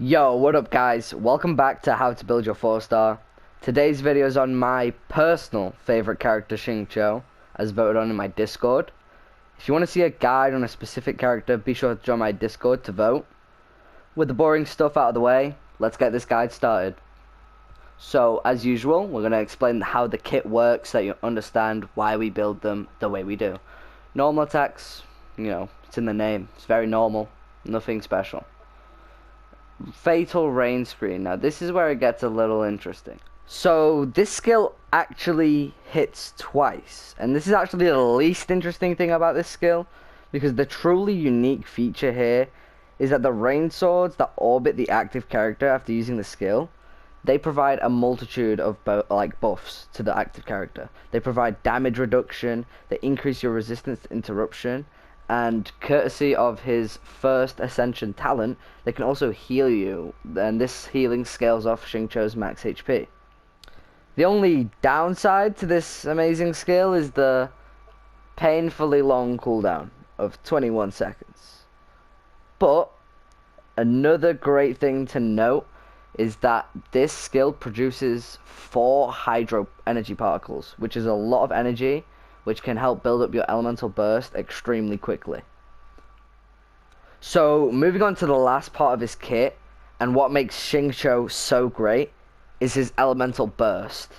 Yo, what up guys? Welcome back to How to Build Your 4-Star. Today's video is on my personal favorite character, Xingqiu, as voted on in my Discord. If you want to see a guide on a specific character, be sure to join my Discord to vote. With the boring stuff out of the way, let's get this guide started. So, as usual, we're going to explain how the kit works so that you understand why we build them the way we do. Normal attacks, it's in the name. It's very normal, nothing special. Fatal Rain Screen. Now this is where it gets a little interesting. So this skill actually hits twice, and this is actually the least interesting thing about this skill, because the truly unique feature here is that the rain swords that orbit the active character after using the skill, they provide a multitude of buffs to the active character. They provide damage reduction, they increase your resistance to interruption, and courtesy of his first Ascension talent, they can also heal you, and this healing scales off Xingqiu's max HP. The only downside to this amazing skill is the painfully long cooldown of 21 seconds. But another great thing to note is that this skill produces 4 hydro energy particles, which is a lot of energy, which can help build up your elemental burst extremely quickly. So moving on to the last part of his kit, and what makes Xingqiu so great is his elemental burst.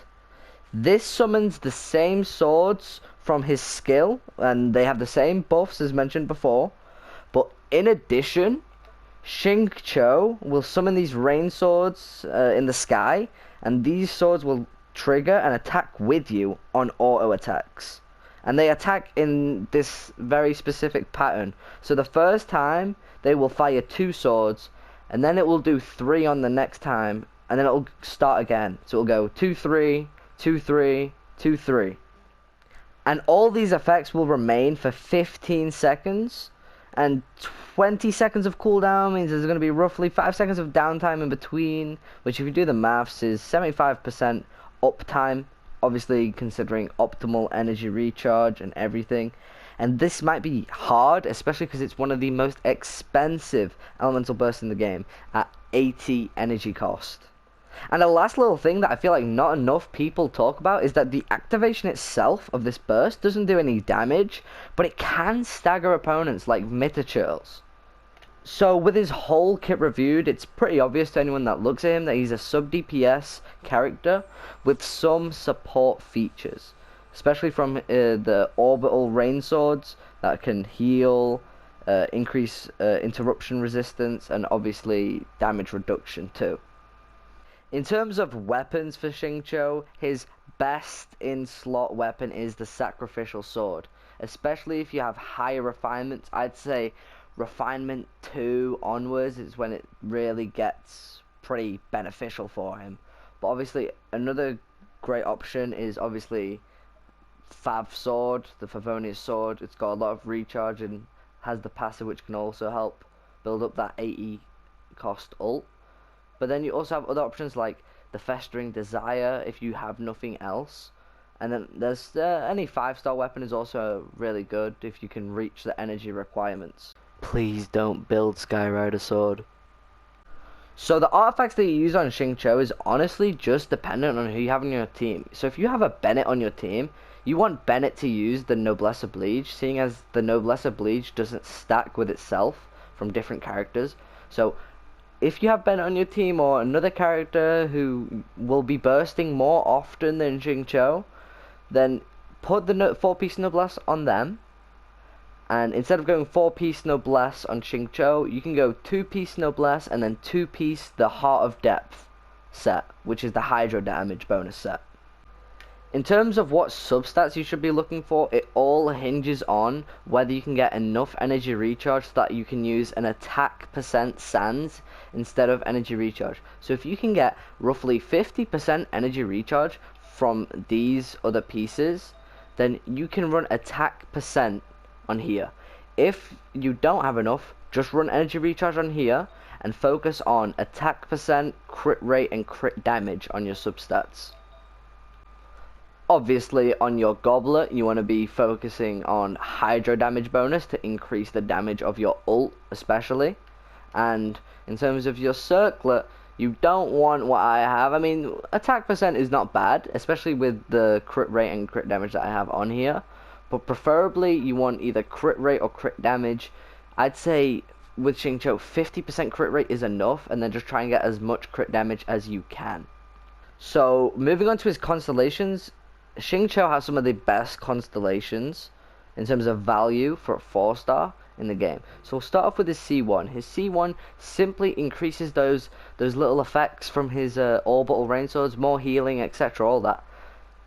This summons the same swords from his skill, and they have the same buffs as mentioned before, but in addition, Xingqiu will summon these rain swords in the sky, and these swords will trigger and attack with you on auto attacks. And they attack in this very specific pattern. So the first time they will fire 2 swords, and then it will do 3 on the next time, and then it will start again. So it will go 2 3 2 3 2 3, and all these effects will remain for 15 seconds, and 20 seconds of cooldown means there's going to be roughly 5 seconds of downtime in between, which if you do the maths is 75% uptime, obviously considering optimal energy recharge and everything. And this might be hard, especially because it's one of the most expensive elemental bursts in the game at 80 energy cost. And the last little thing that I feel like not enough people talk about is that the activation itself of this burst doesn't do any damage, but it can stagger opponents like Mitachurls. So with his whole kit reviewed, it's pretty obvious to anyone that looks at him that he's a sub-DPS character with some support features, especially from the orbital rain swords that can heal, increase interruption resistance, and obviously damage reduction too. In terms of weapons for Xingqiu, his best in-slot weapon is the Sacrificial Sword, especially if you have higher refinements. I'd say Refinement 2 onwards is when it really gets pretty beneficial for him. But obviously another great option is obviously Fav Sword, the Favonius Sword. It's got a lot of recharge and has the passive which can also help build up that 80 cost ult. But then you also have other options like the Festering Desire if you have nothing else. And then there's any 5-star weapon is also really good if you can reach the energy requirements. Please don't build Skyrider Sword. So the artifacts that you use on Xingqiu is honestly just dependent on who you have on your team. So if you have a Bennett on your team, you want Bennett to use the Noblesse Oblige, seeing as the Noblesse Oblige doesn't stack with itself from different characters. So if you have Bennett on your team or another character who will be bursting more often than Xingqiu, then put the 4-piece Noblesse on them. And instead of going 4-piece Noblesse on Xingqiu, you can go 2-piece Noblesse and then 2-piece the Heart of Depth set, which is the Hydro damage bonus set. In terms of what substats you should be looking for, it all hinges on whether you can get enough energy recharge so that you can use an attack % Sands instead of energy recharge. So if you can get roughly 50% energy recharge from these other pieces, then you can run attack % on here. If you don't have enough, just run energy recharge on here and focus on attack %, crit rate, and crit damage on your substats. Obviously on your goblet you want to be focusing on hydro damage bonus to increase the damage of your ult especially, And in terms of your circlet, you don't want what I have. I mean, attack percent is not bad, especially with the crit rate and crit damage that I have on here. But preferably, you want either crit rate or crit damage. I'd say with Xingqiu, 50% crit rate is enough, and then just try and get as much crit damage as you can. So, moving on to his constellations, Xingqiu has some of the best constellations in terms of value for a 4-star in the game. So we'll start off with his C1. His C1 simply increases those little effects from his orbital rain swords, more healing, etc. All that.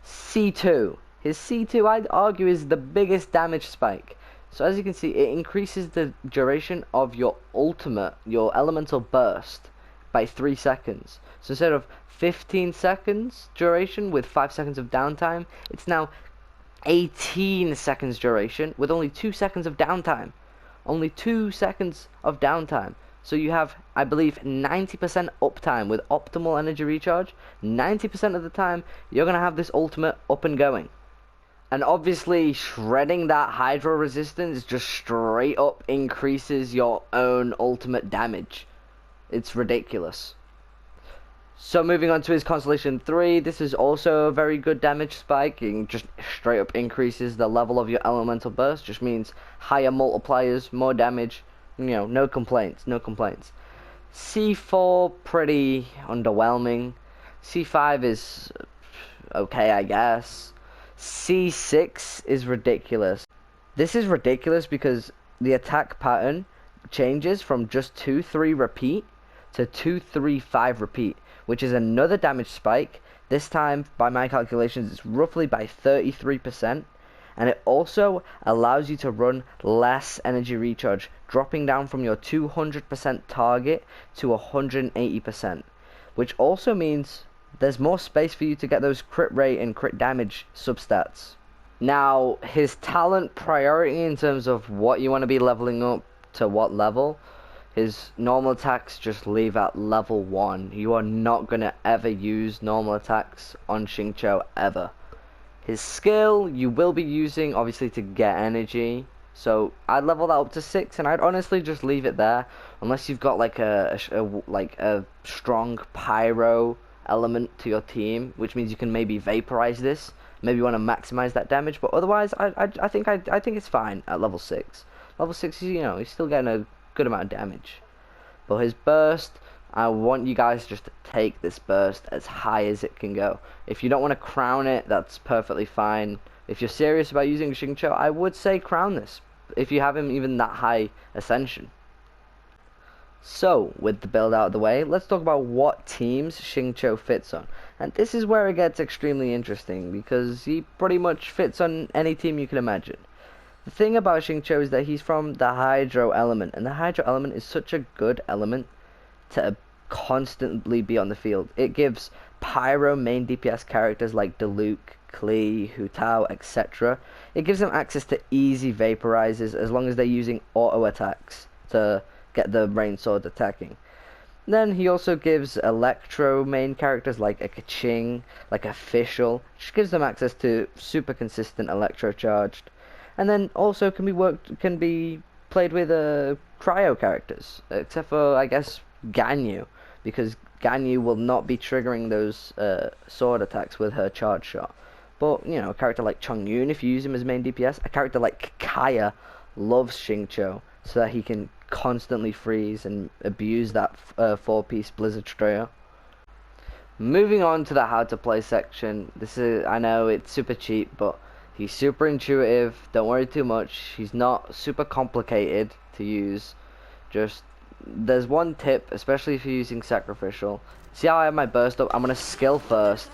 C2. His C2, I'd argue, is the biggest damage spike. So as you can see, it increases the duration of your ultimate, your elemental burst, by 3 seconds. So instead of 15 seconds duration with 5 seconds of downtime, it's now 18 seconds duration with only 2 seconds of downtime. Only 2 seconds of downtime. So you have, I believe, 90% uptime with optimal energy recharge. 90% of the time, you're going to have this ultimate up and going. And obviously, shredding that hydro resistance just straight up increases your own ultimate damage. It's ridiculous. So moving on to his Constellation 3, this is also a very good damage spike. It just straight up increases the level of your elemental burst. Just means higher multipliers, more damage. You know, no complaints, no complaints. C4, pretty underwhelming. C5 is okay, I guess. C6 is ridiculous. This is ridiculous because the attack pattern changes from just 2-3 repeat to 2-3-5 repeat, which is another damage spike. This time, by my calculations, it's roughly by 33%, and it also allows you to run less energy recharge, dropping down from your 200% target to 180%, which also means there's more space for you to get those crit rate and crit damage substats. Now, his talent priority in terms of what you want to be leveling up to what level, his normal attacks just leave at level 1. You are not going to ever use normal attacks on Xingqiu ever. His skill you will be using obviously to get energy, so I'd level that up to 6, and I'd honestly just leave it there unless you've got like a strong pyro element to your team, which means you can maybe vaporize this. Maybe you want to maximize that damage, but otherwise I think it's fine at level 6. Level 6 is, you know, he's still getting a good amount of damage. But his burst, I want you guys just to take this burst as high as it can go. If you don't want to crown it, that's perfectly fine. If you're serious about using Xingqiu, I would say crown this, if you have him even that high ascension. So, with the build out of the way, let's talk about what teams Xingqiu fits on. And this is where it gets extremely interesting, because he pretty much fits on any team you can imagine. The thing about Xingqiu is that he's from the Hydro element, and the Hydro element is such a good element to constantly be on the field. It gives Pyro main DPS characters like Diluc, Klee, Hu Tao, etc. It gives them access to easy vaporizers as long as they're using auto attacks to get the rain sword attacking. Then he also gives Electro main characters like a Kaching, like a Fischl, which gives them access to super consistent Electro charged. And then also can be played with cryo characters, except for I guess Ganyu, because Ganyu will not be triggering those sword attacks with her charge shot. But you know, a character like Chongyun, if you use him as main DPS, a character like Kaya loves Xingqiu so that he can constantly freeze and abuse that 4-piece Blizzard Strayer. Moving on to the how to play section. This is, I know it's super cheap, but he's super intuitive. Don't worry too much. He's not super complicated to use. Just there's one tip, especially if you're using sacrificial. See how I have my burst up? I'm gonna skill first,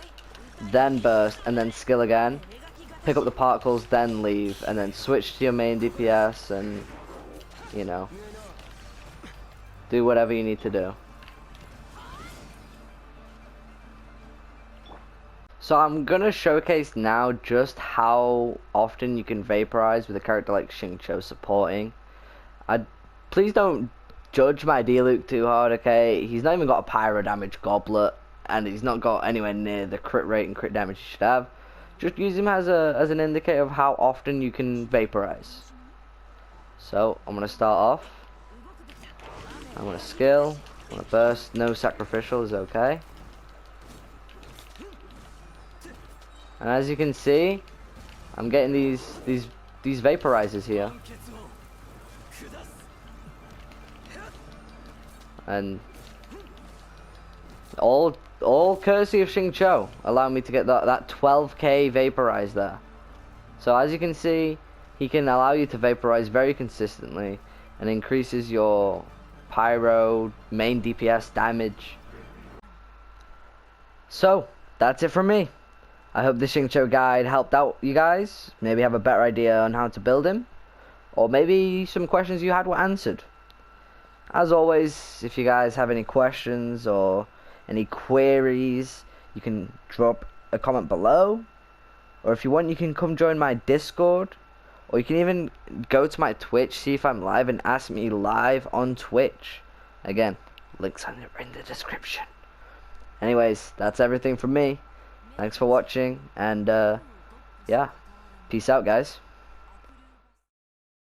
then burst, and then skill again. Pick up the particles, then leave, and then switch to your main DPS, and you know, do whatever you need to do. So I'm gonna showcase now just how often you can vaporize with a character like Xingqiu supporting. Please don't judge my Diluc too hard, okay? He's not even got a pyro damage goblet, and he's not got anywhere near the crit rate and crit damage he should have. Just use him as an indicator of how often you can vaporize. So I'm gonna start off. I want a skill. I want a burst. No sacrificial is okay. And as you can see, I'm getting these vaporizers here. And all courtesy of Xingqiu allow me to get that 12k vaporized there. So as you can see, he can allow you to vaporize very consistently and increases your pyro main DPS damage. So that's it from me. I hope the Xingqiu guide helped out you guys. Maybe have a better idea on how to build him, or maybe some questions you had were answered. As always, if you guys have any questions or any queries, you can drop a comment below, or if you want, you can come join my Discord, or you can even go to my Twitch, see if I'm live, and ask me live on Twitch. Again, links are in the description. Anyways, that's everything from me. Thanks for watching, and yeah, peace out, guys.